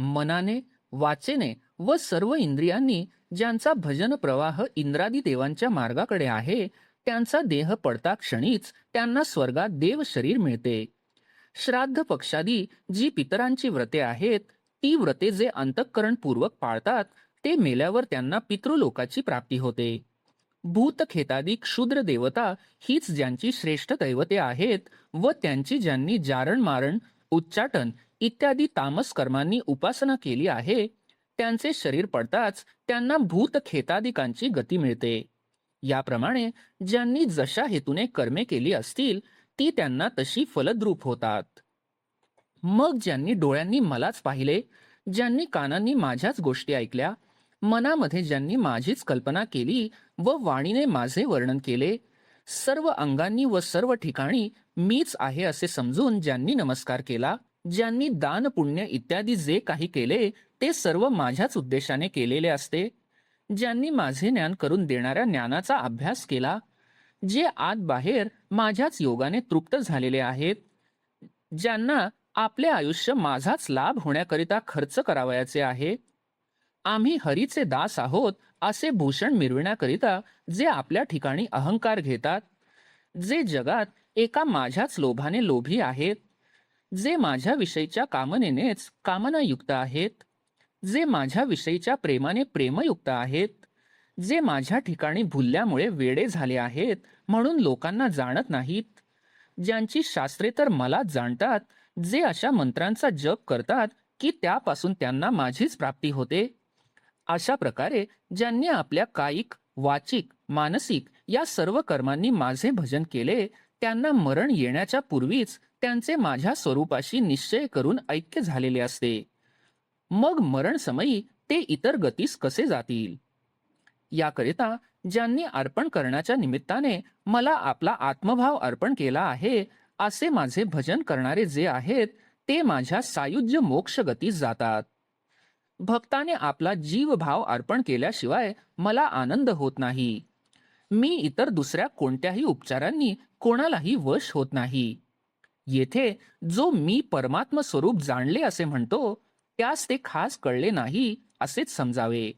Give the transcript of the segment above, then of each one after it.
मनाने, वाचेने व सर्व इंद्रियांनी ज्यांचा भजन प्रवाह इंद्रादी देवांच्या मार्गाकडे आहे, त्यांचा देह पडता क्षणीच त्यांना स्वर्गात देव शरीर मिळते. श्राद्ध पक्षादी जी पितरांची व्रते आहेत, ती व्रते जे अंतःकरणपूर्वक पाळतात, ते मेल्यावर त्यांना पितृलोकाची प्राप्ती होते. भूतखेतादी क्षुद्र देवता हीच ज्यांची श्रेष्ठ दैवते आहेत व त्यांची ज्यांनी जारण मारण, उच्चाटन इत्यादी तामस कर्मांनी उपासना केली आहे, त्यांचे शरीर पडताच त्यांना भूतखेतादिकांची गती मिळते. याप्रमाणे ज्यांनी जशा हेतूने कर्मे केली असतील, ती त्यांना तशी फलद्रूप होतात. मग ज्यांनी डोळ्यांनी मलाच पाहिले, ज्यांनी कानांनी माझ्याच गोष्टी ऐकल्या, मनामध्ये ज्यांनी माझीच कल्पना केली व वाणीने माझे वर्णन केले, सर्व अंगांनी व सर्व ठिकाणी मीच आहे असे समजून ज्यांनी नमस्कार केला, ज्यांनी दान पुण्य इत्यादी जे काही केले ते सर्व माझ्याच उद्देशाने केलेले असते, ज्यांनी माझे ज्ञान करून देणाऱ्या ज्ञानाचा अभ्यास केला, जे आत बाहेर माझ्याच योगाने तृप्त झालेले आहेत, ज्यांना आपले आयुष्य माझाच लाभ होण्याकरिता खर्च करावयाचे आहे, आम्ही हरीचे दास आहोत असे भूषण मिरविण्याकरिता जे आपल्या ठिकाणी अहंकार घेतात, जे जगात एका माझ्याच लोभाने लोभी आहेत, जे माझ्या विषयीच्या कामनेनेच कामनायुक्त आहेत, जे माझ्या विषयीच्या प्रेमाने प्रेमयुक्त आहेत, जे माझ्या ठिकाणी भुलल्यामुळे वेडे झाले आहेत म्हणून लोकांना जाणत नाहीत, ज्यांची शास्त्रे तर मलाच जाणतात, जे अशा मंत्रांचा जप करतात की त्यापासून त्यांना माझीच प्राप्ती होते, अशा प्रकारे ज्यांनी आपल्या कायिक, वाचिक, मानसिक या सर्व कर्मांनी माझे भजन केले, त्यांना मरण येण्याच्या पूर्वीच त्यांचे माझ्या स्वरूपाशी निश्चय करून ऐक्य झालेले असते. मग मरण समयी ते इतर गतीस कसे जातील? याकरिता ज्यांनी अर्पण करण्याच्या निमित्ताने मला आपला आत्मभाव अर्पण केला आहे, असे माझे भजन करणारे जे आहेत, ते माझ्या सायुज्य मोक्ष गतीस जातात. भक्ताने आपला जीवभाव अर्पण केल्याशिवाय मला आनंद होत नाही. मी इतर दुसऱ्या कोणत्याही उपचारांनी कोणालाही वश होत नाही. येथे जो मी परमात्म स्वरूप जाणले असे म्हणतो, त्यास ते खास कळले नाही असेच समजावे.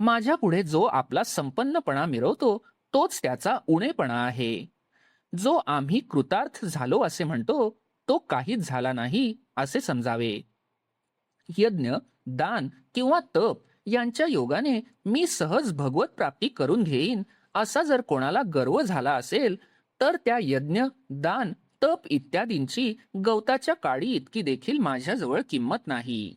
माझ्या पुढे जो आपला संपन्नपणा मिरवतो, तोच त्याचा उणेपणा आहे. जो आम्ही कृतार्थ झालो असे म्हणतो, तो काहीच झाला नाही असे समजावे. यज्ञ, दान किंवा तप यांच्या योगाने मी सहज भगवत प्राप्ती करून घेईन असा जर कोणाला गर्व झाला असेल, तर त्या यज्ञ, दान, तप इत्यादींची गवताच्या काडी इतकी देखील माझ्याजवळ किंमत नाही.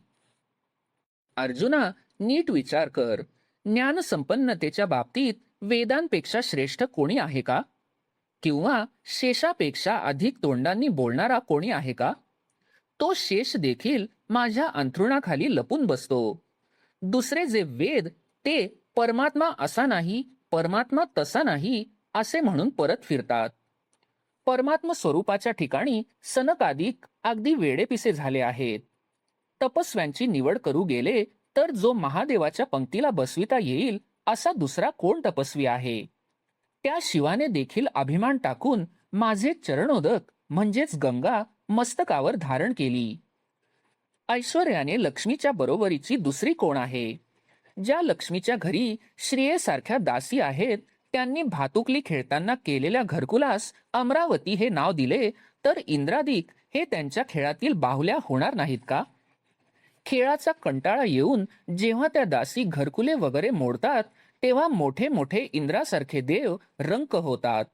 अर्जुना, नीट विचार कर. ज्ञानसंपन्नतेच्या बाबतीत वेदांपेक्षा श्रेष्ठ कोणी आहे का? किंवा शेषापेक्षा अधिक तोंडांनी बोलणारा कोणी आहे का? तो शेष देखील माझ्या अंथरुणाखाली लपून बसतो. दुसरे जे वेद ते परमात्मा असा नाही, परमात्मा तसा नाही असे म्हणून परत फिरतात. परमात्म स्वरूपाच्या ठिकाणी सनकादिक अगदी वेडेपिसे झाले आहेत. तपस्व्यांची निवड करू गेले तर जो महादेवाच्या पंक्तीला बसविता येईल असा दुसरा कोण तपस्वी आहे? त्या शिवाने देखील अभिमान टाकून माझे चरणोदक म्हणजेच गंगा मस्तकावर धारण केली. ऐश्वर्याने लक्ष्मीच्या बरोबरीची दुसरी कोण आहे? ज्या लक्ष्मीच्या घरी श्रियेसारख्या दासी आहेत, त्यांनी भातुकली खेळताना केलेल्या घरकुलास अमरावती हे नाव दिले, तर इंद्रादिक हे त्यांच्या खेळातील बाहुल्या होणार नाहीत का? खेळाचा कंटाळा येऊन जेव्हा त्या दासी घरकुले वगैरे मोडतात, तेव्हा मोठे मोठे इंद्रासारखे देव रंक होतात.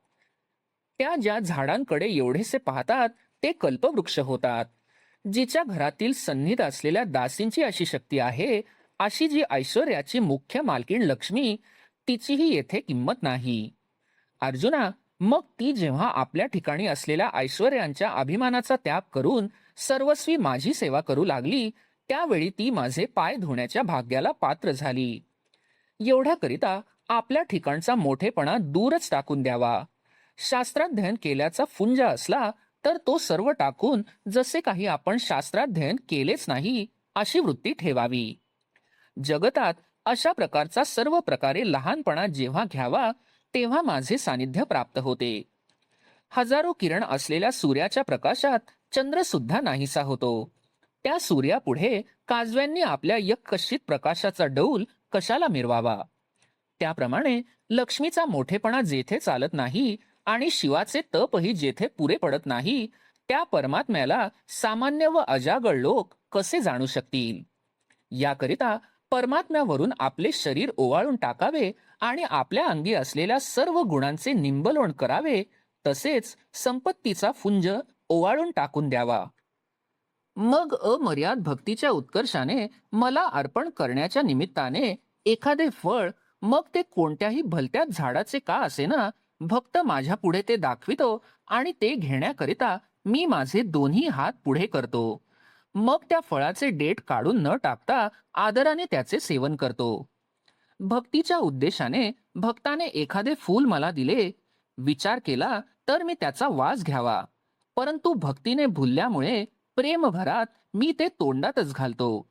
त्या ज्या झाडांकडे एवढेसे पाहतात ते कल्पवृक्ष होतात. जिच्या घरातील सन्निध असलेल्या दासींची अशी शक्ती आहे, अशी जी ऐश्वर्याची मुख्य मालकीण लक्ष्मी, तिचीही येथे किंमत नाही. अर्जुना, मग ती जेव्हा आपल्या ठिकाणी असलेल्या ऐश्वर्यांच्या अभिमानाचा त्याग करून सर्वस्वी माझी सेवा करू लागली, त्यावेळी ती माझे पाय धुण्याच्या भाग्याला पात्र झाली. एवढ्याकरिता आपल्या ठिकाणचा मोठेपणा दूरच टाकून द्यावा. शास्त्राध्ययन केल्याचा फुंजा असला तर तो सर्व टाकून जसे काही आपण शास्त्राध्ययन केलेच नाही अशी वृत्ती ठेवावी. जगतात अशा प्रकारचा सर्व प्रकारे लहानपणा जेव्हा घ्यावा, तेव्हा माझे सानिध्य प्राप्त होते. हजारो किरण असलेल्या सूर्याच्या प्रकाशात चंद्र सुद्धा नाहीसा होतो. त्या सूर्यापुढे काजव्यांनी आपल्या यकश्चित प्रकाशाचा डौल कशाला मिरवावा. त्याप्रमाणे लक्ष्मीचा मोठेपणा जेथे चालत नाही आणि शिवाचे तपही जेथे पुरे पडत नाही, त्या परमात्म्याला सामान्य व अजागळ लोक कसे जाणू शकतील. याकरिता परमात्म्यावरून आपले शरीर ओवाळून टाकावे आणि आपल्या अंगी असलेल्या सर्व गुणांचे निंबलोण करावे, तसेच संपत्तीचा पुंज ओवाळून टाकून द्यावा. मग अमर्याद भक्तीच्या उत्कर्षाने मला अर्पण करण्याच्या निमित्ताने एखादे फळ, मग ते कोणत्याही भलत्याच झाडाचे का असेना, भक्त माझ्या पुढे ते दाखवितो आणि ते घेण्याकरिता मी माझे दोन्ही हात पुढे करतो. मग त्या फळाचे देठ काढून न टाकता आदराने त्याचे सेवन करतो. भक्तीच्या उद्देशाने भक्ताने एखादे फूल मला दिले, विचार केला तर मी त्याचा वास घ्यावा, परंतु भक्तीने भुलल्यामुळे प्रेमभरात मी ते तोंडातच घालतो.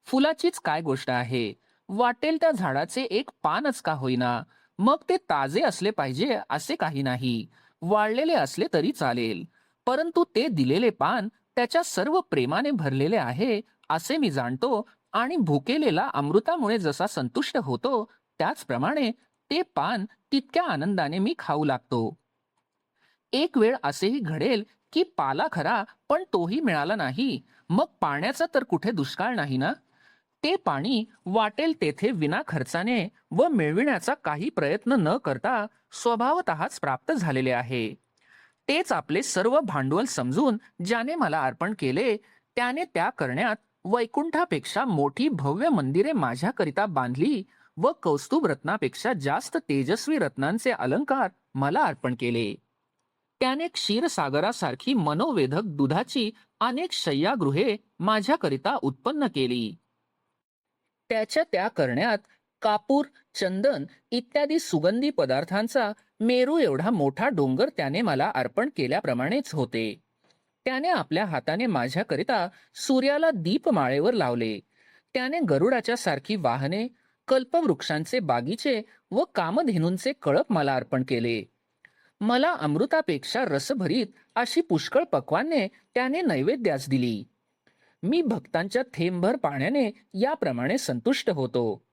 फुलाचीच काय गोष्ट आहे, वाटेल त्या झाडाचे एक पानच का होईना, मग ते ताजे असले पाहिजे असे काही नाही, वाळलेले असले तरी चालेल, परंतु ते दिलेले पान त्याच्या सर्व प्रेमाने भरलेले आहे असे मी जाणतो आणि भुकेलेला अमृतामुळे जसा संतुष्ट होतो, त्याचप्रमाणे ते पान तितक्या आनंदाने मी खाऊ लागतो. एक वेळ असेही घडेल की पाला खरा पण तोही मिळाला नाही, मग पाण्याचा तर कुठे दुष्काळ नाही ना. ते पाणी वाटेल तेथे विना खर्चाने व मिळविण्याचा काही प्रयत्न न करता स्वभावतःच प्राप्त झालेले आहे. तेच आपले सर्व भांडवल समजून ज्याने मला अर्पण केले, त्याने त्या करण्यात वैकुंठापेक्षा मोठी भव्य मंदिरे माझ्याकरिता बांधली व कौस्तुभ रत्नापेक्षा जास्त तेजस्वी रत्नांचे अलंकार मला अर्पण केले. त्याने क्षीरसागरासारखी मनोवेधक दुधाची अनेक शय्यागृहे माझ्याकरिता उत्पन्न केली. त्याच्या त्या करण्यात कापूर, चंदन इत्यादी सुगंधी पदार्थांचा मेरू एवढा मोठा डोंगर त्याने मला अर्पण केल्याप्रमाणेच होते. त्याने आपल्या हाताने माझ्याकरिता सूर्याला दीपमाळेवर लावले. त्याने गरुडाच्या सारखी वाहने, कल्पवृक्षांचे बागीचे व कामधेनूंचे कळप मला अर्पण केले. मला अमृतापेक्षा रसभरीत अशी पुष्कळ पक्वान्ने त्याने नैवेद्यास दिली. मी भक्तांच्या थेंबभर पाण्याने याप्रमाणे संतुष्ट होतो.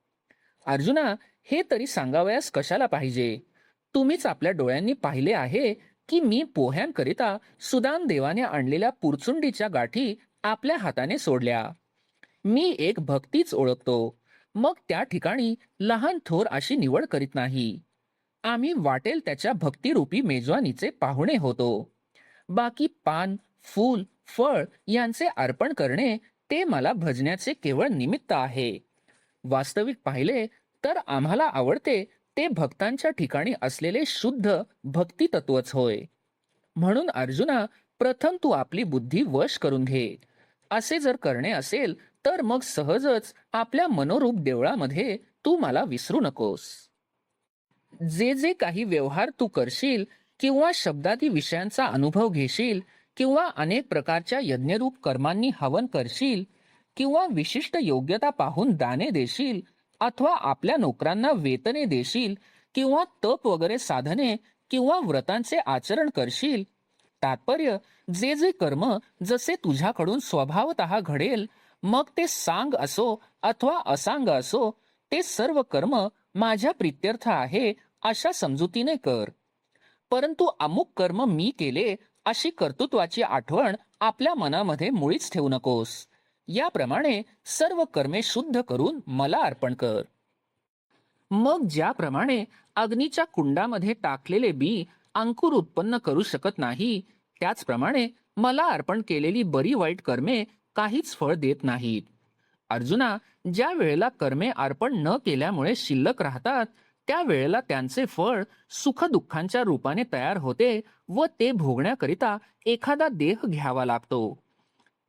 अर्जुना, हे तरी सांगावयास कशाला पाहिजे. तुम्हीच आपल्या डोळ्यांनी पाहिले आहे की मी पोह्यांकरिता सुदान देवाने आणलेल्या पुरचुंडीच्या गाठी आपल्या हाताने सोडल्या. मी एक भक्तीच ओळखतो, मग त्या ठिकाणी लहान थोर अशी निवड करीत नाही. आम्ही वाटेल त्याच्या भक्तिरूपी मेजवानीचे पाहुणे होतो. बाकी पान, फूल, फळ यांचे अर्पण करणे ते मला भजण्याचे केवळ निमित्त आहे. वास्तविक पाहिले तर आम्हाला आवडते ते भक्तांच्या ठिकाणी असलेले शुद्ध भक्ती तत्वच होय. म्हणून अर्जुना, प्रथम तू आपली बुद्धी वश करून घे. असे जर करणे असेल तर मग सहजच आपल्या मनोरूप देवळामध्ये तू मला विसरू नकोस. जे जे काही व्यवहार तू करशील किंवा शब्दादी विषयांचा अनुभव घेशील किंवा अनेक प्रकारच्या यज्ञरूप कर्मांनी हवन करशील किंवा विशिष्ट योग्यता पाहून दाने देशील अथवा आपल्या नोकरांना वेतने देशील किंवा तप वगैरे साधने किंवा व्रतांचे आचरण करशील, तात्पर्य जे जे कर्म जसे तुझ्याकडून स्वभावतः घडेल, मग ते सांग असो अथवा असांग असो, ते सर्व कर्म माझ्या प्रित्यर्थ आहे अशा समजुतीने कर. परंतु अमुक कर्म मी केले अशी कर्तृत्वाची आठवण आपल्या मनामध्ये मुळीच ठेवू नकोस. याप्रमाणे सर्व कर्मे शुद्ध करून मला अर्पण कर. मग ज्याप्रमाणे अग्नीच्या कुंडामध्ये टाकलेले बी अंकुर उत्पन्न करू शकत नाही, त्याचप्रमाणे मला अर्पण केलेली बरी वाईट कर्मे काहीच फळ देत नाहीत. अर्जुना, ज्या वेळेला कर्मे अर्पण न केल्यामुळे शिल्लक राहतात, त्या वेळेला त्यांचे फळ सुखदुःखांच्या रूपाने तयार होते व ते भोगण्याकरिता एखादा देह घ्यावा लागतो.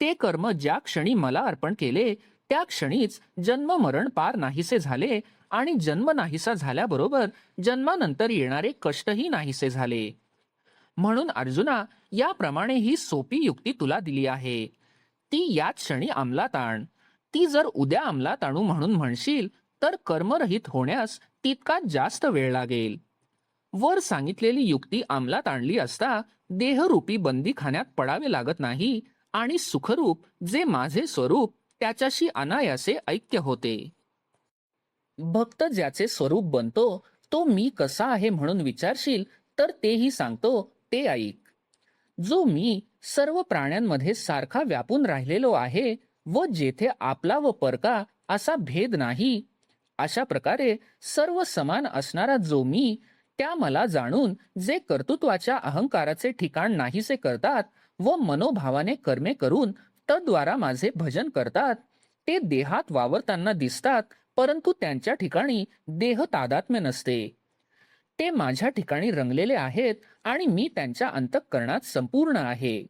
ते कर्म ज्या क्षणी मला अर्पण केले त्या क्षणीच जन्म मरण पार नाहीसे झाले आणि जन्म नाहीसा झाल्याबरोबर जन्मानंतर येणारे कष्टही नाहीसे झाले. म्हणून अर्जुना, याप्रमाणे ही सोपी युक्ती तुला दिली आहे, ती याच क्षणी अंमलात आण. ती जर उद्या अंमलात आणू म्हणून म्हणशील तर कर्मरहित होण्यास तितकाच जास्त वेळ लागेल. वर सांगितलेली युक्ती अंमलात आणली असता देहरूपी बंदीखान्यात पडावे लागत नाही आणि सुखरूप जे माझे स्वरूप त्याच्याशी अनायासे ऐक्य होते. भक्त ज्याचे स्वरूप बनतो तो मी कसा आहे म्हणून विचारशील तर तेही सांगतो, ते ऐक. जो मी सर्व प्राण्यांमध्ये सारखा व्यापून राहिलेलो आहे व जेथे आपला व परका असा भेद नाही, अशा प्रकारे सर्व समान असणारा जो मी, त्या मला जाणून जे कर्तृत्वाच्या अहंकाराचे ठिकाण नाहीसे करतात व मनोभावाने कर्मे करून तद्वारा माझे भजन करतात, ते देहात वावरताना दिसतात, परंतु त्यांच्या ठिकाणी देह तादात्म्य नसते. ते माझ्या ठिकाणी रंगलेले आहेत आणि मी त्यांच्या अंतःकरणात संपूर्ण आहे.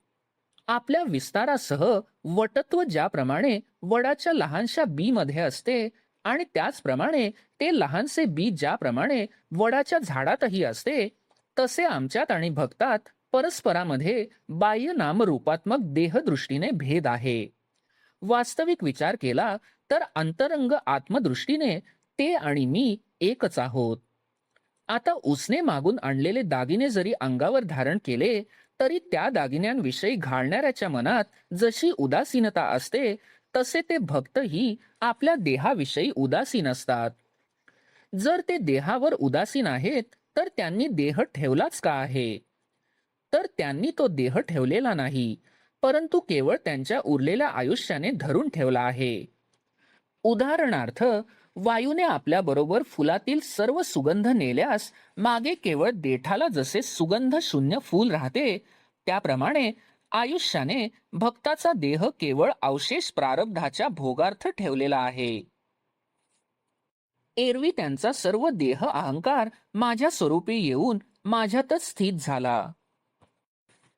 आपल्या विस्तारासह वटत्व ज्याप्रमाणे वडाच्या लहानशा बी मध्ये असते आणि त्याचप्रमाणे ते लहानसे बी ज्याप्रमाणे वडाच्या झाडातही असते, तसे आमच्यात आणि भक्तात परस्परामध्ये बाह्य नामरूपात्मक देहदृष्टीने भेद आहे. वास्तविक विचार केला तर अंतरंग आत्मदृष्टीने ते आणि मी एकच आहोत. आता उसने मागून आणलेले दागिने जरी अंगावर धारण केले तरी त्या दागिन्यांविषयी घालणाऱ्याच्या मनात जशी उदासीनता असते, तसे ते भक्तही आपल्या देहाविषयी उदासीन असतात. जर ते देहावर उदासीन आहेत तर त्यांनी देह ठेवलाच का आहे? तर त्यांनी तो देह ठेवलेला नाही, परंतु केवळ त्यांच्या उरलेल्या आयुष्याने धरून ठेवला आहे. उदाहरणार्थ, वायूने आपल्याबरोबर फुलातील सर्व सुगंध नेल्यास मागे केवळ देठाला जसे सुगंध शून्य फूल राहते, त्याप्रमाणे आयुष्याने भक्ताचा देह केवळ अवशेष प्रारब्धाच्या भोगार्थ ठेवलेला आहे. एरवी त्यांचा सर्व देह अहंकार माझ्या स्वरूपी येऊन माझ्यातच स्थित झाला.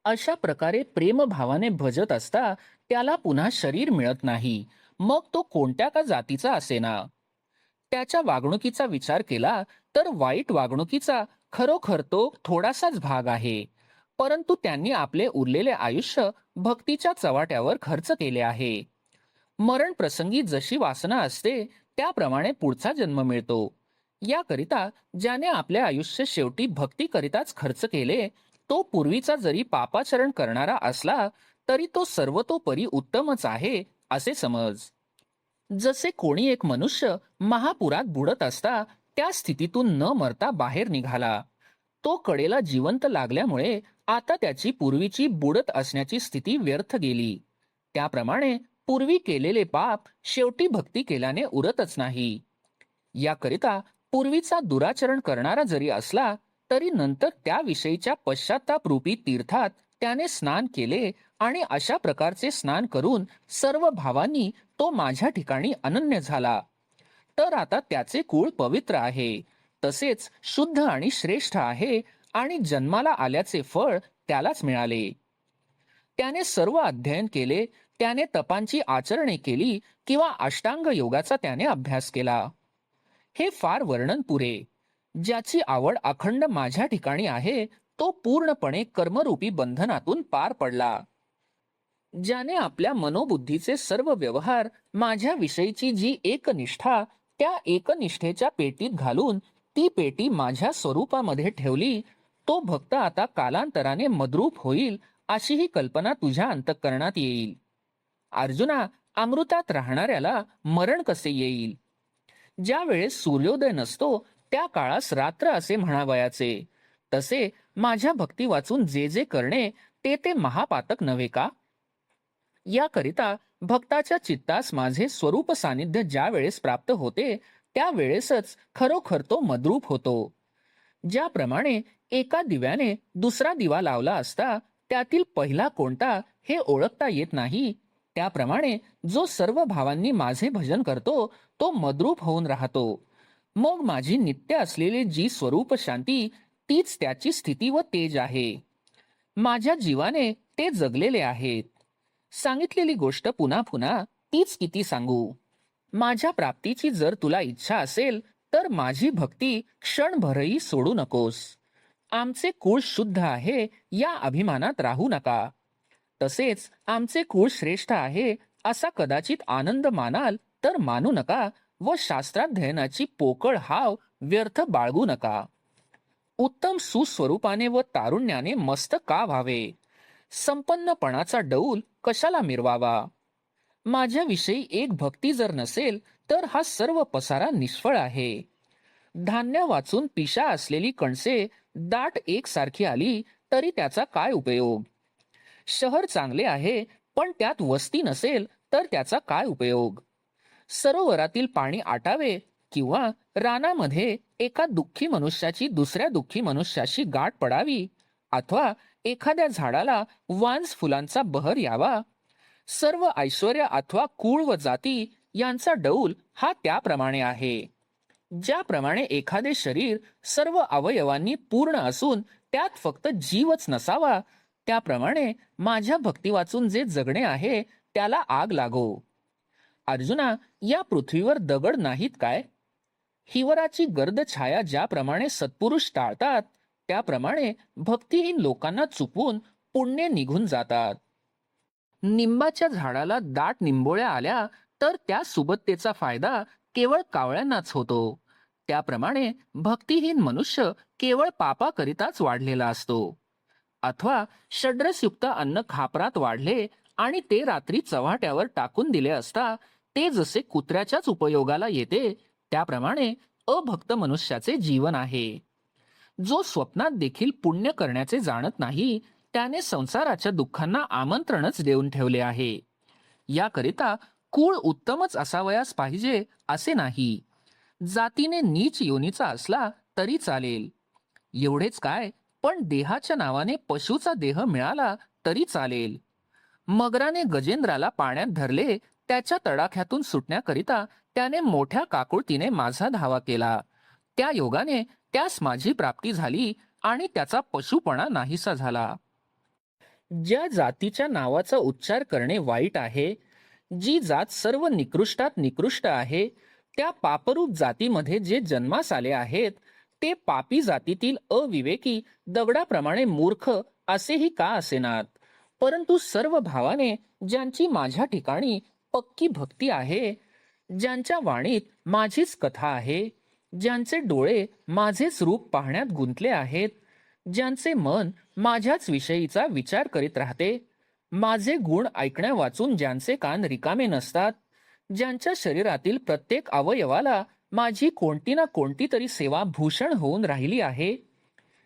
अशा प्रकारे प्रेमभावाने भजत असता त्याला पुन्हा शरीर मिळत नाही, मग तो कोणत्या का जातीचा असेना. त्याच्या वागणुकीचा विचार केला तर वाईट वागणुकीचा खरोखर तो थोडासाच भाग आहे, परंतु त्यांनी आपले उरलेले आयुष्य भक्तीच्या चवाट्यावर खर्च केले आहे. मरण प्रसंगी जशी वासना असते त्याप्रमाणे पुढचा जन्म मिळतो. याकरिता ज्याने आपले आयुष्य शेवटी भक्तीकरिताच खर्च केले, तो पूर्वीचा जरी पापाचरण करणारा असला तरी तो सर्वतोपरी उत्तमच आहे असे समज. जसे कोणी एक मनुष्य महापुरात बुडत असता त्या स्थितीतून न मरता बाहेर निघाला, तो कडेला जिवंत लागल्यामुळे आता त्याची पूर्वीची बुडत असण्याची स्थिती व्यर्थ गेली. त्याप्रमाणे पूर्वी केलेले पाप शेवटी भक्ती केल्याने उरतच नाही. याकरिता पूर्वीचा दुराचरण करणारा जरी असला तरी नंतर त्याविषयीच्या पश्चातापरूपी तीर्थात त्याने स्नान केले आणि अशा प्रकारचे स्नान करून सर्व भावांनी तो माझ्या ठिकाणी अनन्य झाला, तर आता त्याचे कुळ पवित्र आहे, तसेच शुद्ध आणि श्रेष्ठ आहे आणि जन्माला आल्याचे फळ त्यालाच मिळाले. त्याने सर्व अध्ययन केले, त्याने तपांची आचरणे केली किंवा अष्टांग योगाचा त्याने अभ्यास केला. हे फार वर्णन पुरे. ज्याची आवड अखंड माझ्या ठिकाणी आहे तो पूर्णपणे कर्मरूपी बंधनातून पार पडला. ज्याने आपल्या मनोबुद्धीचे सर्व व्यवहार माझ्या विषयीची जी एकनिष्ठा त्या एकनिष्ठेच्या पेटीत घालून ती पेटी माझ्या स्वरूपामध्ये ठेवली, तो भक्त आता कालांतराने मद्रूप होईल अशी ही कल्पना तुझ्या अंतःकरणात येईल. अर्जुना, अमृतात राहणाऱ्याला मरण कसे येईल? ज्या वेळेस सूर्योदय नसतो त्या काळास रात्र असे म्हणावयाचे, तसे माझ्या भक्ती वाचून जे जे करणे ते ते महापातक नव्हे का? याकरिता भक्ताच्या चित्तास माझे स्वरूप सानिध्य ज्या वेळेस प्राप्त होते त्या वेळेसच खरोखर तो मद्रूप होतो. ज्याप्रमाणे एका दिव्याने दुसरा दिवा लावला असता त्यातील पहिला कोणता हे ओळखता येत नाही, त्याप्रमाणे जो सर्व भावांनी माझे भजन करतो तो मद्रूप होऊन राहतो. मग माझी नित्य असलेली जी स्वरूप शांती तीच त्याची स्थिती व तेज आहे. माझ्या जीवाने ते जगलेले आहेत. सांगितलेली गोष्ट पुन्हा पुन्हा तीच किती सांगू. माझ्या प्राप्तीची जर तुला इच्छा असेल तर माझी भक्ती क्षणभरही सोडू नकोस. आमचे कुळ शुद्ध आहे या अभिमानात राहू नका. तसेच आमचे कुळ श्रेष्ठ आहे असा कदाचित आनंद मानाल तर मानू नका व शास्त्राध्ययनाची पोकळ हाव व्यर्थ बाळगू नका. उत्तम सुस्वरूपाने व तारुण्याने मस्त का व्हावे? संपन्नपणाचा डौल कशाला मिरवावा? माझ्याविषयी एक भक्ती जर नसेल तर हा सर्व पसारा निष्फळ आहे. धान्य वाचून पिशा असलेली कणसे दाट एकसारखी आली तरी त्याचा काय उपयोग? शहर चांगले आहे पण त्यात वस्ती नसेल तर त्याचा काय उपयोग? सरोवरातील पाणी आटावे किंवा रानामध्ये एका दुःखी मनुष्याची दुसऱ्या दुःखी मनुष्याशी गाठ पडावी, अथवा एखाद्या झाडाला वांस फुलांचा बहर यावा, सर्व ऐश्वर्य अथवा कुळ व जाती यांचा डौल हा त्याप्रमाणे आहे. ज्याप्रमाणे एखादे शरीर सर्व अवयवांनी पूर्ण असून त्यात फक्त जीवच नसावा, त्याप्रमाणे माझ्या भक्ती वाचून जे जगणे आहे त्याला आग लागो. अर्जुना, या पृथ्वीवर दगड नाहीत काय? हिवराची गर्द छाया ज्याप्रमाणे सत्पुरुष टाळतात, त्याप्रमाणे भक्तिहीन लोकांना चुकवून पुण्य निघून जातात. निंबाच्या झाडाला दाट निंबोळ्या आल्या तर त्या सुबत्तेचा फायदा केवळ कावळ्यांनाच होतो. त्याप्रमाणे भक्तिहीन मनुष्य केवळ पापाकरिताच वाढलेला असतो. अथवा षड्रसयुक्त अन्न खापरात वाढले आणि ते रात्री चव्हाट्यावर टाकून दिले असता ते जसे कुत्र्याच्याच उपयोगाला येते, त्याप्रमाणे अभक्त मनुष्याचे जीवन आहे. जो स्वप्नात देखील पुण्य करण्याचे जाणत नाही, त्याने संसाराच्या दुःखांना आमंत्रणच देऊन ठेवले आहे. याकरिता कुळ उत्तमच असावयास पाहिजे असे नाही. जातीने नीच योनीचा असला तरी चालेल. एवढेच काय, पण देहाच्या नावाने पशुचा देह मिळाला तरी चालेल. मगराने गजेंद्राला पाण्यात धरले, त्याच्या तडाख्यातून सुटण्याकरिता त्याने मोठ्या काकुळतीने माझा धावा केला. त्या योगाने त्यास माझी प्राप्ती झाली आणि त्याचा पशुपणा नाहीसा झाला. ज्या जातीच्या नावाचा उच्चार करणे वाईट आहे, जी जात सर्व निकृष्टात निकृष्ट आहे, त्या पापरूप जातीमध्ये जे जन्मास आले आहेत ते पापी जातीतील अविवेकी दगडाप्रमाणे मूर्ख असेही का असेनात, परंतु सर्व भावाने ज्यांची माझ्या ठिकाणी पक्की भक्ती आहे, ज्यांच्या वाणीत माझीच कथा आहे, ज्यांचे डोळे माझेच रूप पाहण्यात गुंतले आहेत, ज्यांचे मन माझ्याच विषयीचा विचार करीत राहते, माझे गुण ऐकण्या वाचून ज्यांचे कान रिकामे नसतात, ज्यांच्या शरीरातील प्रत्येक अवयवाला माझी कोणती ना कोणती तरी सेवा भूषण होऊन राहिली आहे,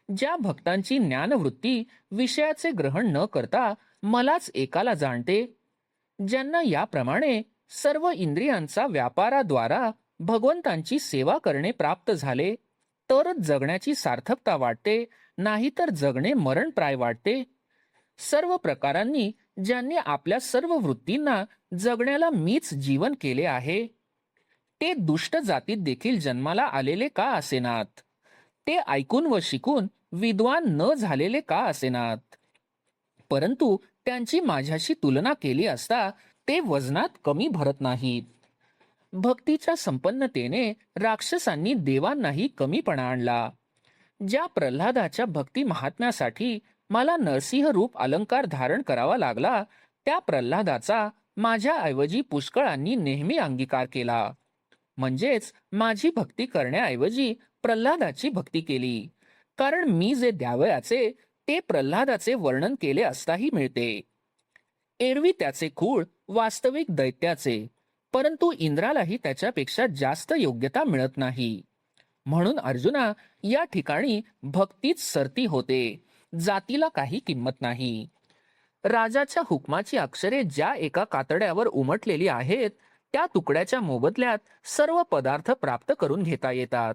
ज्या भक्तांची ज्ञानवृत्ती विषयाचे ग्रहण न करता मलाच एकाला जाणते, ज्यांना याप्रमाणे सर्व इंद्रियांचा व्यापाराद्वारा भगवंतांची सेवा करणे प्राप्त झाले, तरच जगण्याची सार्थकता वाटते, नाहीतर जगणे मरणप्राय वाटते. सर्व प्रकारांनी ज्यांनी आपल्या सर्व वृत्तींना जगण्याला मीच जीवन केले आहे, ते दुष्ट जातीत देखील जन्माला आलेले का असेनात? ते ऐकून व शिकून विद्वान न झालेले का असेनात? परंतु त्यांची माझ्याशी तुलना केली असता ते वजनात कमी भरत नाहीत. भक्तीच्या संपन्नतेने राक्षसांनी देवांनाही कमीपणा आणला. ज्या प्रल्हादाच्या भक्ती महात्म्यासाठी मला नरसिंह रूप अलंकार धारण करावा लागला, त्या प्रल्हादाचा माझ्याऐवजी पुष्कळांनी नेहमी अंगीकार केला. म्हणजेच माझी भक्ती करण्याऐवजी प्रल्हादाची भक्ती केली, कारण मी जे द्यावयाचे ते प्रल्हादाचे वर्णन केले असताही मिळते. एरवी त्याचे खूळ वास्तविक दैत्याचे, परंतु इंद्रालाही त्याच्यापेक्षा जास्त योग्यता मिळत नाही. म्हणून अर्जुना, या ठिकाणी भक्तीच सरती होते, जातीला काही किंमत नाही. राजाच्या हुकमाची अक्षरे ज्या एका कातड्यावर उमटलेली आहेत, त्या तुकड्याच्या मोबदल्यात सर्व पदार्थ प्राप्त करून घेता येतात.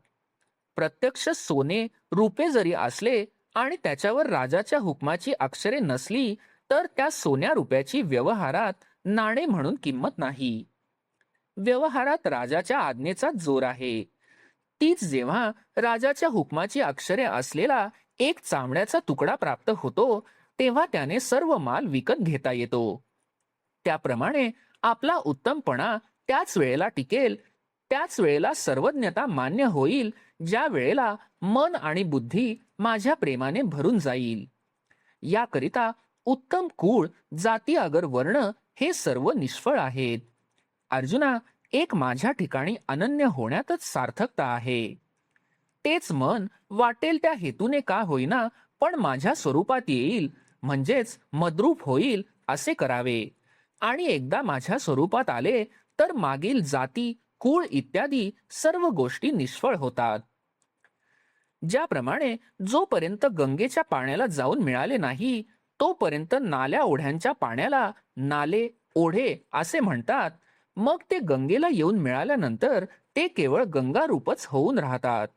प्रत्यक्ष सोने रुपे जरी असले आणि त्याच्यावर राजाच्या हुकमाची अक्षरे नसली, तर त्या सोन्या रुपयाची व्यवहारात नाणे म्हणून किंमत नाही. व्यवहारात राजाच्या आज्ञेचा जोर आहे. तीच जेव्हा राजाच्या हुकमाची अक्षरे असलेला एक चामड्याचा तुकडा प्राप्त होतो, तेव्हा त्याने सर्व माल विकत घेता येतो. त्याप्रमाणे आपला उत्तमपणा त्याच वेळेला टिकेल, त्याच वेळेला सर्वज्ञता मान्य होईल, ज्या वेळेला मन आणि बुद्धी माझ्या प्रेमाने भरून जाईल. याकरिता उत्तम कुळ, जाती अगर वर्ण हे सर्व निष्फळ आहेत. अर्जुना, एक माझ्या ठिकाणी अनन्य होण्यातच सार्थकता आहे. तेच मन वाटेल त्या हेतूने का होईना पण माझ्या स्वरूपात येईल, म्हणजेच मद्रूप होईल असे करावे. आणि एकदा माझ्या स्वरूपात आले तर मागील जाती, कुळ इत्यादी सर्व गोष्टी निष्फळ होतात. ज्याप्रमाणे जोपर्यंत गंगेच्या पाण्याला जाऊन मिळाले नाही, तोपर्यंत नाल्या ओढ्यांच्या पाण्याला नाले, ओढे असे म्हणतात. मग ते गंगेला येऊन मिळाल्यानंतर ते केवळ गंगारूपच होऊन राहतात.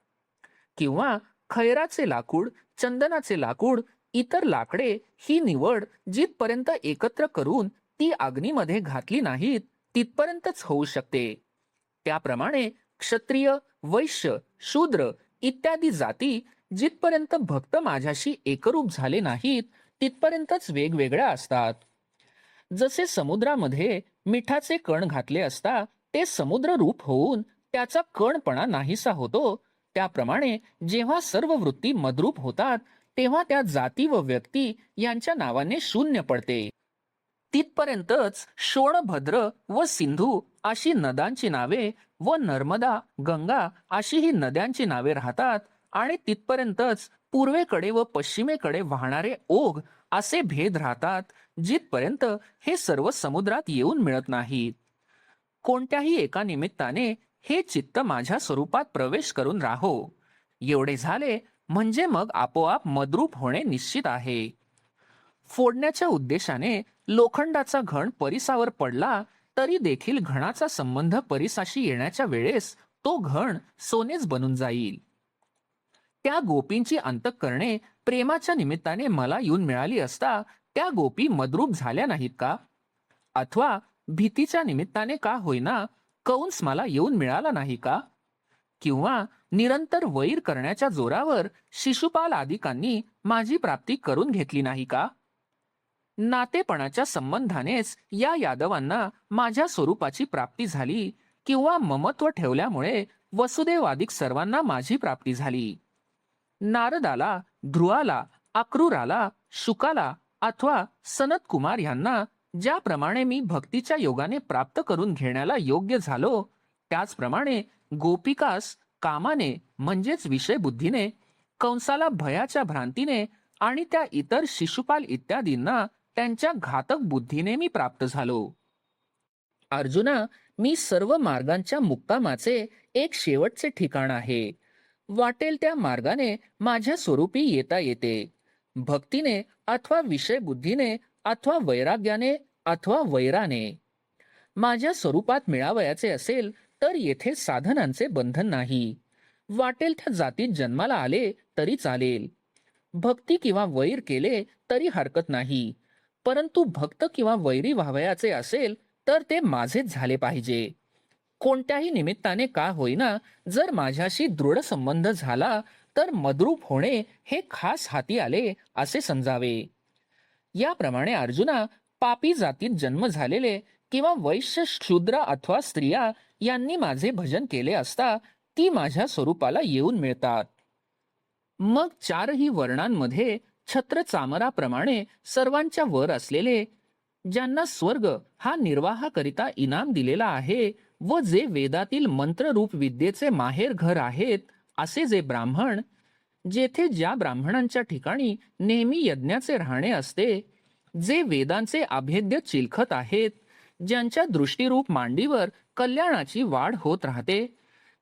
किंवा खैराचे लाकूड, चंदनाचे लाकूड, इतर लाकडे ही निवड जिथपर्यंत एकत्र करून ती अग्नीमध्ये घातली नाहीत तिथपर्यंतच होऊ शकते. त्याप्रमाणे क्षत्रिय, वैश्य, शूद्र इत्यादी जाती जिथपर्यंत भक्त माझ्याशी एकरूप झाले नाहीत तिथपर्यंतच वेगवेगळ्या असतात. जसे समुद्रामध्ये मिठाचे कण घातले असता ते समुद्र रूप होऊन त्याचा कणपणा नाहीसा होतो, त्याप्रमाणे जेव्हा सर्व वृत्ती मद्रूप होतात तेव्हा त्या जाती व व्यक्ती यांच्या नावाने शून्य पडते. तिथपर्यंतच शोणभद्र व सिंधू अशी नद्यांची नावे व नर्मदा, गंगा अशी ही नद्यांची नावे राहतात. आणि तिथपर्यंतच पूर्वेकडे व पश्चिमेकडे वाहणारे ओघ असे भेद राहतात, जिथपर्यंत हे सर्व समुद्रात येऊन मिळत नाहीत. कोणत्याही एका निमित्ताने हे चित्त माझ्या स्वरूपात प्रवेश करून राहो. एवढे झाले म्हणजे मग आपोआप मद्रूप होणे निश्चित आहे. फोडण्याच्या उद्देशाने लोखंडाचा घण परिसावर पडला तरी देखील घणाचा संबंध परिसाशी येण्याच्या वेळेस तो घण सोनेच बनून जाईल. त्या गोपींची अंतःकरणे प्रेमाच्या निमित्ताने मला येऊन मिळाली असता त्या गोपी मद्रूप झाल्या नाहीत का? अथवा भीतीच्या निमित्ताने का होईना कंस मला येऊन मिळाला नाही का? किंवा निरंतर वैर करण्याच्या जोरावर शिशुपाल आदिकांनी माझी प्राप्ती करून घेतली नाही का? नातेपणाच्या संबंधानेच या यादवांना माझ्या स्वरूपाची प्राप्ती झाली, किंवा ममत्व ठेवल्यामुळे वसुदेवादिक सर्वांना माझी प्राप्ती झाली. नारदाला, ध्रुवाला, अक्रूराला, शुकाला अथवा सनत कुमार यांना ज्याप्रमाणे मी भक्तीच्या योगाने प्राप्त करून घेण्याला योग्य झालो, त्याचप्रमाणे गोपिकास कामाने म्हणजेच विषय बुद्धीने, कंसाला भयाच्या भ्रांतीने आणि त्या इतर शिशुपाल इत्यादींना त्यांच्या घातक बुद्धीने मी प्राप्त झालो. अर्जुना, मी सर्व मार्गांच्या मुक्कामाचे एक शेवटचे ठिकाण आहे. वाटेल त्या मार्गाने माझ्या स्वरूपी येता येते. भक्तीने अथवा विषय बुद्धीने अथवा वैराग्याने अथवा वैराने माझ्या स्वरूपात मिळावयाचे असेल तर येथे साधनांचे बंधन नाही. वाटेल त्या जातीत जन्माला आले तरी चालेल. भक्ती किंवा वैर केले तरी हरकत नाही, परंतु भक्त किंवा वैरी व्हावयाचे असेल तर ते माझेच झाले पाहिजे. कोणत्याही निमित्ताने का होईना जर माझ्याशी दृढ संबंध झाला तर मद्रूप होणे हे खास हाती आले असे समजावे. याप्रमाणे अर्जुना, पापी जातीत जन्म झालेले किंवा वैश्य, शूद्र अथवा स्त्रिया यांनी माझे भजन केले असता ती माझ्या स्वरूपाला येऊन मिळतात. मग चारही वर्णांमध्ये छत्र चामराप्रमाणे सर्वांच्या वर असलेले, ज्यांना स्वर्ग हा निर्वाहाकरिता इनाम दिलेला आहे व जे वेदातील मंत्ररूप विद्येचे माहेर घर आहेत, असे जे ब्राह्मण, जेथे ज्या ब्राह्मणांच्या ठिकाणी नेहमी यज्ञाचे राहणे असते, जे वेदांचे अभेद्य चिलखत आहेत, ज्यांच्या दृष्टीरूप मांडीवर कल्याणाची वाढ होत राहते,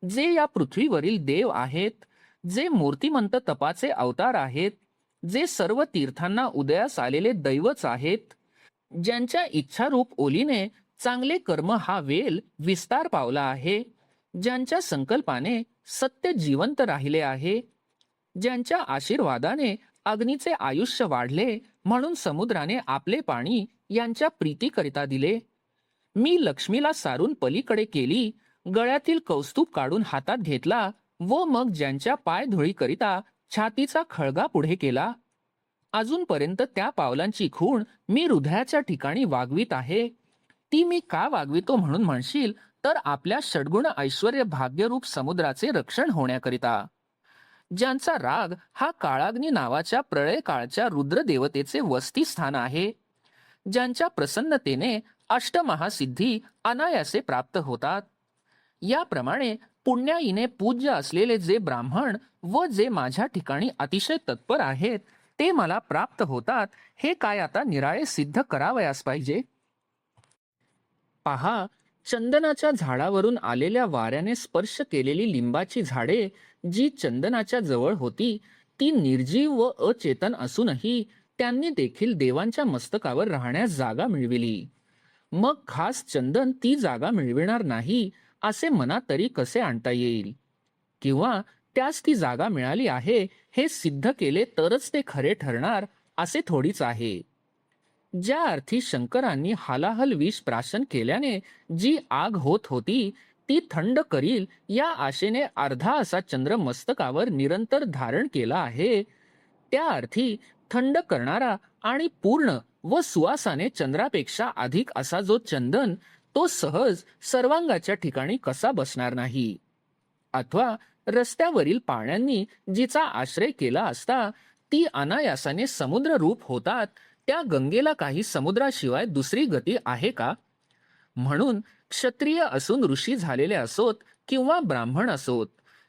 जे या पृथ्वीवरील देव आहेत, जे मूर्तिमंत तपाचे अवतार आहेत, जे सर्व तीर्थांना उदयास आलेले दैवच आहेत, ज्यांच्या इच्छारूप ओलीने चांगले कर्म हा वेल विस्तार पावला आहे, ज्यांच्या संकल्पाने सत्य जिवंत राहिले आहे, ज्यांच्या आशीर्वादाने अग्नीचे आयुष्य वाढले म्हणून समुद्राने आपले पाणी यांच्या प्रीतीकरिता दिले. मी लक्ष्मीला सारून पलीकडे केली, गळ्यातील कौस्तुभ काढून हातात घेतला व मग ज्यांच्या पायधुळीकरिता छातीचा खळगा पुढे केला. अजूनपर्यंत त्या पावलांची खूण मी हृदयाच्या ठिकाणी वागवीत आहे. ती मी का वागवितो म्हणून म्हणशील तर आपल्या षड्गुण ऐश्वर्य भाग्यरूप समुद्राचे रक्षण होण्याकरिता, ज्यांचा राग हा काळाग्नी नावाच्या प्रळय काळच्या रुद्र देवतेचे वसतिस्थान आहे, ज्यांच्या प्रसन्नतेने अष्टमहासिद्धी अनायासे प्राप्त होतात. याप्रमाणे पुण्याईने पूज्य असलेले जे ब्राह्मण व जे माझ्या ठिकाणी अतिशय तत्पर आहेत, ते मला प्राप्त होतात, हे काय आता निराळे सिद्ध करावयास पाहिजे? पहा, चंदनाच्या झाडावरून आलेल्या वाऱ्याने स्पर्श केलेली लिंबाची झाडे जी चंदनाच्या जवळ होती, ती निर्जीव व अचेतन असूनही त्यांनी देखील देवांच्या मस्तकावर राहण्यास जागा मिळविली. मग खास चंदन ती जागा मिळविणार नाही असे मनात तरी कसे आणता येईल? किंवा त्यास ती जागा मिळाली आहे हे सिद्ध केले तरच ते खरे ठरणार असे थोडीच आहे. ज्या अर्थी शंकरांनी हालाहल विष प्राशन केल्याने जी आग होत होती ती थंड करील या आशेने अर्धा असा चंद्र मस्तकावर निरंतर धारण केला आहे, त्या अर्थी थंड करणारा आणि पूर्ण व सुवासाने चंद्रापेक्षा अधिक असा जो चंदन तो सहज सर्वांगाच्या ठिकाणी कसा बसणार नाही? अथवा रस्त्यावरील पाण्यांनी जिचा आश्रय केला असता ती अनायासाने समुद्र रूप होतात, त्या गंगेला काही समुद्राशिवाय दुसरी गती आहे का? म्हणून क्षत्रिय असून ऋषी झालेले असोत किंवा ब्राह्मण असोत,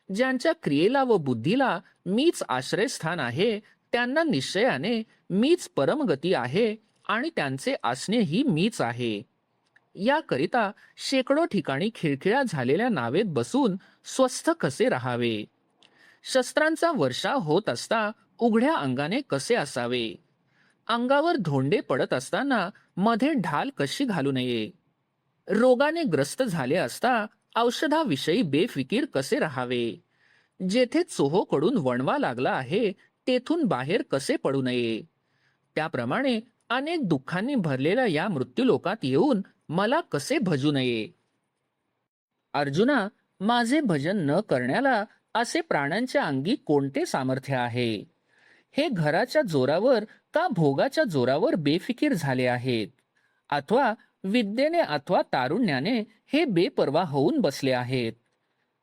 ज्यांच्या क्रियेला व बुद्धीला मीच आश्रयस्थान आहे, त्यांना निश्चयाने मीच परमगती आहे आणि त्यांचे असणेही मीच आहे. याकरिता शेकडो ठिकाणी खिळखिळ्या झालेल्या नावेत बसून स्वस्थ कसे राहावे? शस्त्रांचा वर्षाव होत असता उघड्या अंगाने कसे असावे? अंगावर धोंडे पडत असताना मध्ये ढाल कशी घालू नये? रोगाने ग्रस्त झाले असता औषधाविषयी बेफिकीर कसे राहावे? जेथे चोहोकडून वणवा लागला आहे तेथून बाहेर कसे पडू नये? त्याप्रमाणे अनेक दुःखांनी भरलेल्या या मृत्यूलोकात येऊन मला कसे भजू नये? अर्जुना, माझे भजन न करण्याला असे प्राण्यांच्या अंगी कोणते सामर्थ्य आहे? हे घराच्या जोरावर का भोगाच्या जोरावर बेफिकीर झाले आहेत? अथवा विद्येने अथवा तारुण्याने हे बेपर्वा होऊन बसले आहेत?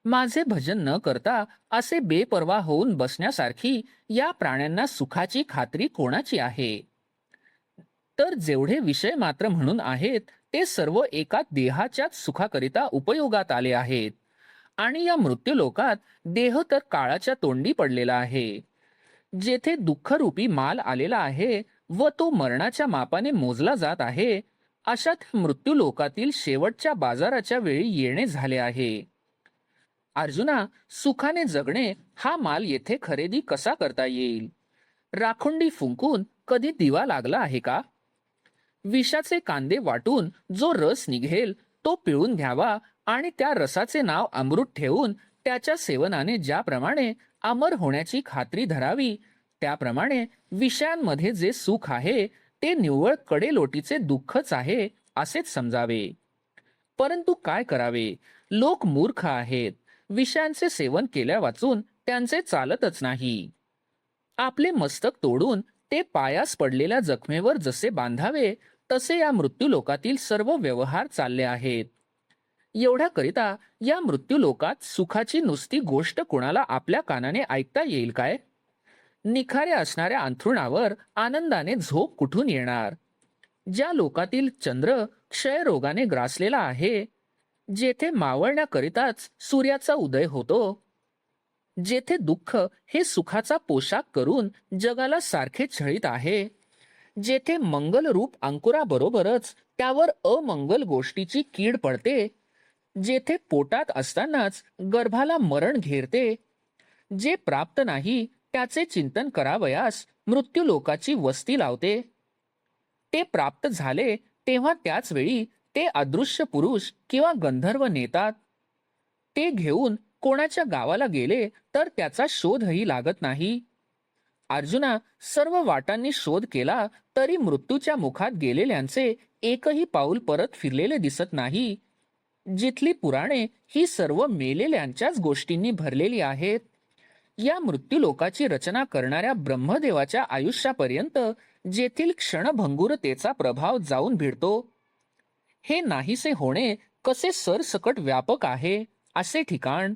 माझे भजन न करता असे बेपर्वा होऊन बसण्यासारखी या प्राण्यांना सुखाची खात्री कोणाची आहे? तर जेवढे विषय मात्र म्हणून आहेत ते सर्व एका देहाच्याच सुखाकरिता उपयोगात आले आहेत, आणि या मृत्यूलोकात देह तर काळाच्या तोंडी पडलेला आहे. जेथे दुःखरूपी माल आलेला आहे व तो मरणाच्या मापाने मोजला जात आहे, अशात मृत्यूलोकातील शेवटच्या बाजाराच्या वेळी येणे झाले आहे. अर्जुना, सुखाने जगणे हा माल येथे खरेदी कसा करता येईल? राखुंडी फुंकून कधी दिवा लागला आहे का? विषाचे कांदे वाटून जो रस निघेल तो पिळून घ्यावा आणि त्या रसाचे नाव अमृत ठेवून त्याच्या सेवनाने ज्याप्रमाणे अमर होण्याची खात्री धरावी, त्याप्रमाणे विषयांमध्ये जे सुख आहे ते निव्वळ कडेलोटीचे दुःखच आहे असेच समजावे. परंतु काय करावे? लोक मूर्ख आहेत. विषयांचे सेवन केल्या वाचून त्यांचे चालतच नाही. आपले मस्तक तोडून ते पायास पडलेल्या जखमेवर जसे बांधावे तसे या मृत्यूलोकातील सर्व व्यवहार चालले आहेत. एवढ्याकरिता या मृत्यूलोकात सुखाची नुसती गोष्ट कोणाला आपल्या कानाने ऐकता येईल काय? निखाऱ्या असणाऱ्या अंथरुणावर आनंदाने झोप कुठून येणार? ज्या लोकातील चंद्र क्षयरोगाने ग्रासलेला आहे, जेथे मावळण्याकरिताच सूर्याचा उदय होतो, जेथे दुःख हे सुखाचा पोशाख करून जगाला सारखे छळीत आहे, जेथे मंगल रूप अंकुराबरोबरच त्यावर अमंगल गोष्टीची कीड पडते, जेथे पोटात असतानाच गर्भाला मरण घेरते, जे प्राप्त नाही त्याचे चिंतन करावयास मृत्यूलोकाची वस्ती लावते, ते प्राप्त झाले तेव्हा त्याच वेळी ते अदृश्य पुरुष किंवा गंधर्व नेतात. ते घेऊन कोणाच्या गावाला गेले तर त्याचा शोधही लागत नाही. अर्जुना, सर्व वाटांनी शोध केला तरी मृत्यूच्या मुखात गेलेल्यांचे एकही पाऊल परत फिरलेले दिसत नाही. जिथली पुराणे ही सर्व मेलेल्यांच्याच गोष्टींनी भरलेली आहेत. या मृत्यूलोकाची रचना करणाऱ्या ब्रह्मदेवाच्या आयुष्यापर्यंत जेथील क्षणभंगुरतेचा प्रभाव जाऊन भिडतो, हे नाहीसे होणे कसे सरसकट व्यापक आहे असे ठिकाण.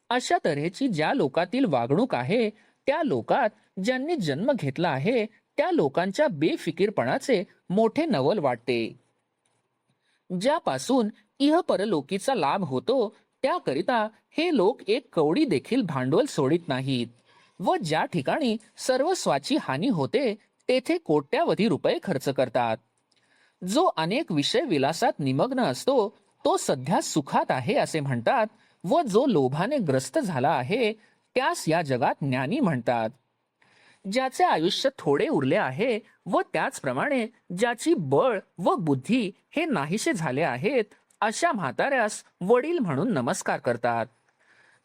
अशा तऱ्हेची ज्या लोकातील वागणूक आहे त्या लोकात ज्यांनी जन्म घेतला आहे त्या लोकांच्या बेफिकीरपणाचे मोठे नवल वाटते. ज्यापासून इह परलोकीचा लाभ होतो त्याकरिता हे लोक एक कवडी देखील भांडवल सोडित नाहीत. व ज्या ठिकाणी सर्वस्वाची हानी होते तेथे कोट्यावधी रुपये खर्च करतात. जो अनेक विषय विलासात निमग्न असतो तो सध्या सुखात आहे असे म्हणतात, व जो लोभाने ग्रस्त झाला आहे त्यास या जगात ज्ञानी म्हणतात. ज्याचे आयुष्य थोडे उरले आहे व त्याचप्रमाणे ज्याची बळ व बुद्धी हे नाहीसे झाले आहेत, अशा म्हाताऱ्यास वडील म्हणून नमस्कार करतात.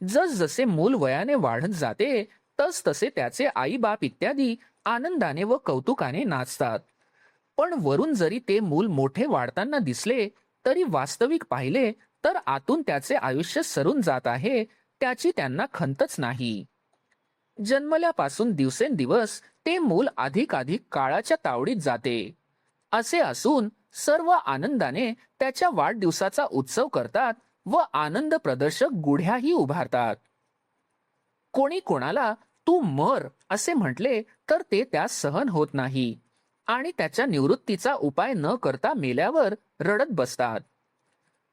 जसजसे मूल वयाने वाढत जाते तस तसे त्याचे आई बाप इत्यादी आनंदाने व कौतुकाने नाचतात. पण वरून जरी ते मूल मोठे वाढताना दिसले तरी वास्तविक पाहिले तर आतून त्याचे आयुष्य सरून जात आहे त्याची त्यांना खंतच नाही. जन्मल्यापासून दिवसेंदिवस ते मूल अधिकाधिक काळाच्या तावडीत जाते. असे असून सर्व आनंदाने त्याच्या वाढदिवसाचा उत्सव करतात व आनंद प्रदर्शक गुढ्याही उभारतात. कोणी कोणाला तू मर असे म्हटले तर ते त्यास सहन होत नाही आणि त्याच्या निवृत्तीचा उपाय न करता मेल्यावर रडत बसतात.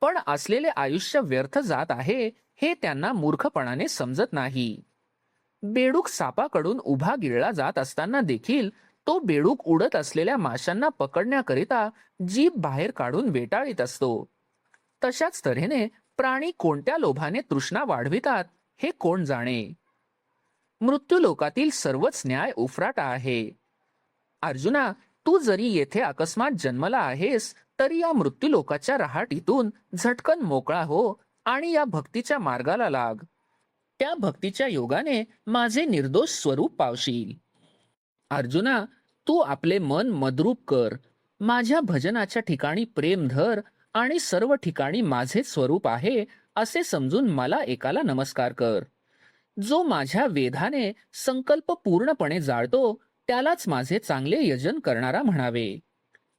पण असलेले आयुष्य व्यर्थ जात आहे हे त्यांना मूर्खपणाने समजत नाही. बेडूक सापाकडून उभा गिळला जात असताना देखील तो बेडूक उडत असलेल्या माशांना पकडण्याकरिता जीभ बाहेर काढून वेटाळीत असतो. तशाच तऱ्हेने प्राणी कोणत्या लोभाने तृष्णा वाढवितात हे कोण जाणे. मृत्यूलोकातील सर्वच न्याय उफराटा आहे. अर्जुना, तू जरी येथे अकस्मात जन्मला आहेस तरी या मृत्यूलोकाच्या रहाटीतून झटकन मोकळा हो आणि या भक्तीच्या मार्गाला लाग. त्या भक्तीच्या योगाने माझे निर्दोष स्वरूप पावशील. अर्जुना, तू आपले मन मद्रूप कर. माझ्या भजनाच्या ठिकाणी प्रेम धर आणि सर्व ठिकाणी माझे स्वरूप आहे असे समजून मला एकाला नमस्कार कर. जो माझ्या वेधाने संकल्प पूर्णपणे जाळतो त्यालाच माझे चांगले यजन करणारा म्हणावे.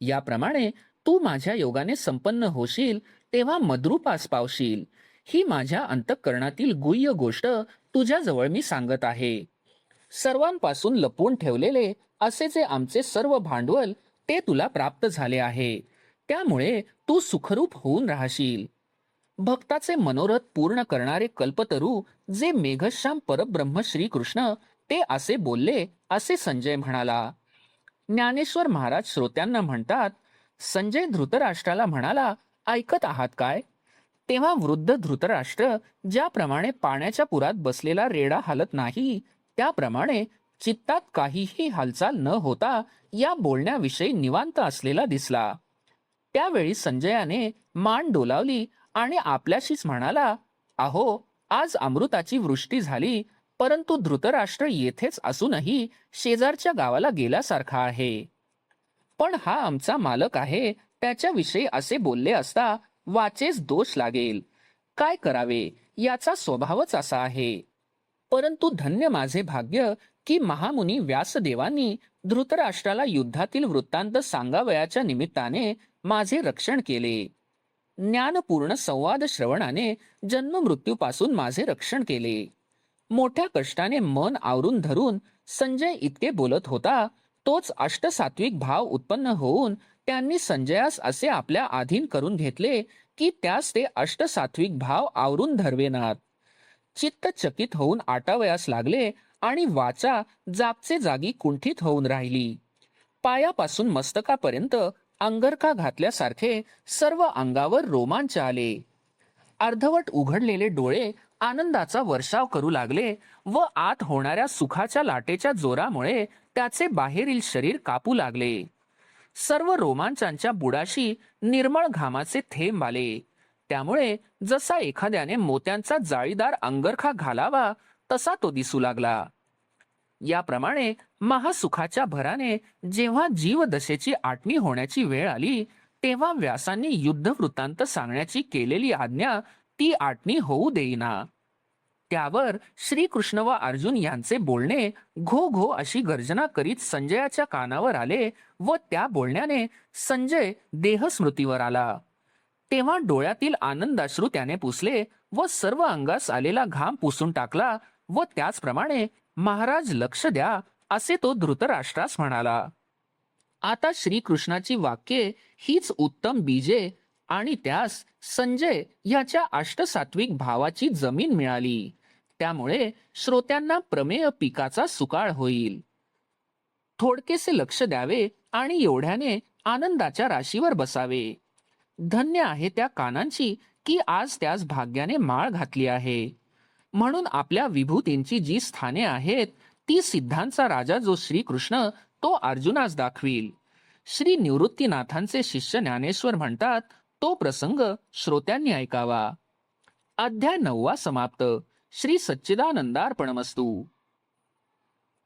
याप्रमाणे तू माझ्या योगाने संपन्न होशील तेव्हा मद्रूपास पावशील. ही माझ्या अंतःकरणातील गुह्य गोष्ट तुझ्याजवळ मी सांगत आहे. सर्वांपासून लपवून ठेवलेले असे जे आमचे सर्व भांडवल ते तुला प्राप्त झाले आहे. त्यामुळे तू सुखरूप होऊन राहशील. भक्ताचे मनोरथ पूर्ण करणारे कल्पतरू जे मेघश्याम परब्रह्म श्रीकृष्ण ते असे बोलले असे संजय म्हणाला. ज्ञानेश्वर महाराज श्रोत्यांना म्हणतात, संजय धृतराष्ट्राला म्हणाला, ऐकत आहात काय? तेव्हा वृद्ध धृतराष्ट्र ज्याप्रमाणे पाण्याच्या पुरात बसलेला रेडा हलत नाही त्याप्रमाणे चित्तात काहीही हालचाल न होता या बोलण्याविषयी निवांत असलेला दिसला. त्यावेळी संजयाने मान डोलावली आणि आपल्याशीच म्हणाला, अहो, आज अमृताची वृष्टी झाली, परंतु धृतराष्ट्र येथेच असूनही शेजारच्या गावाला गेल्यासारखा आहे. पण हा आमचा मालक आहे, त्याच्याविषयी असे बोलले असता वाचेस दोष लागेल. काय करावे, याचा स्वभावच असा आहे. परंतु धन्य माझे भाग्य की महामुनी व्यासदेवांनी धृतराष्ट्राला युद्धातील वृत्तांत सांगावयाच्या निमित्ताने माझे रक्षण केले. ज्ञानपूर्ण संवाद श्रवणाने जन्ममृत्यूपासून माझे रक्षण केले. मोठ्या कष्टाने मन आवरून धरून संजय इतके बोलत होता, तोच अष्टसात्विक भाव उत्पन्न होऊन त्यांनी संजयास असे आपल्या अधीन करून घेतले की त्यास ते अष्टसात्विक भाव आवरून धरवेनात. चित्त चकित होऊन आटावयास लागले आणि वाचा जागचे जागी कुंठित होऊन राहिली. पायापासून मस्तकापर्यंत अंगरखा घातल्यासारखे सर्व अंगावर रोमांच आले. अर्धवट उघडलेले डोळे आनंदाचा वर्षाव करू लागले व आत होणाऱ्या सुखाच्या लाटेच्या जोरामुळे त्याचे बाहेरील शरीर कापू लागले. सर्व रोमांचांच्या बुडाशी निर्मळ घामाचे थेंब आले. त्यामुळे जसा एखाद्याने मोत्यांचा जाळीदार अंगरखा घालावा तसा तो दिसू लागला. याप्रमाणे महासुखाच्या भराने जेव्हा जीवदशेची आटणी होण्याची वेळ आली तेव्हा व्यासांनी युद्ध वृत्तांत सांगण्याची केलेली आज्ञा ती आटणी होऊ देईना. त्यावर श्रीकृष्ण व अर्जुन यांचे बोलणे घो घो अशी गर्जना करीत संजयाच्या कानावर आले व त्या बोलण्याने संजय देहस्मृतीवर आला. तेव्हा डोळ्यातील आनंदाश्रू त्याने पुसले व सर्व अंगास आलेला घाम पुसून टाकला व त्याचप्रमाणे महाराज लक्ष द्या असे तो धृतराष्ट्रास म्हणाला. आता श्रीकृष्णाची वाक्ये हीच उत्तम बीजे आणि त्यास संजय याच्या अष्टसात्विक भावाची जमीन मिळाली. त्यामुळे श्रोत्यांना प्रमेय पिकाचा सुकाळ होईल. थोडकेसे लक्ष द्यावे आणि एवढ्याने आनंदाच्या राशीवर बसावे. धन्य आहे त्या कानांची की आज त्यास भाग्याने माळ घातली आहे. म्हणून आपल्या विभूतींची जी स्थाने आहेत ती सिद्धांचा राजा जो श्रीकृष्ण तो अर्जुनास दाखवील. श्री निवृत्तीनाथांचे शिष्य ज्ञानेश्वर म्हणतात, तो प्रसंग श्रोत्यांनी ऐकावा. अध्याय 9 समाप्त. श्री सच्चिदानंदार्पणमस्तु.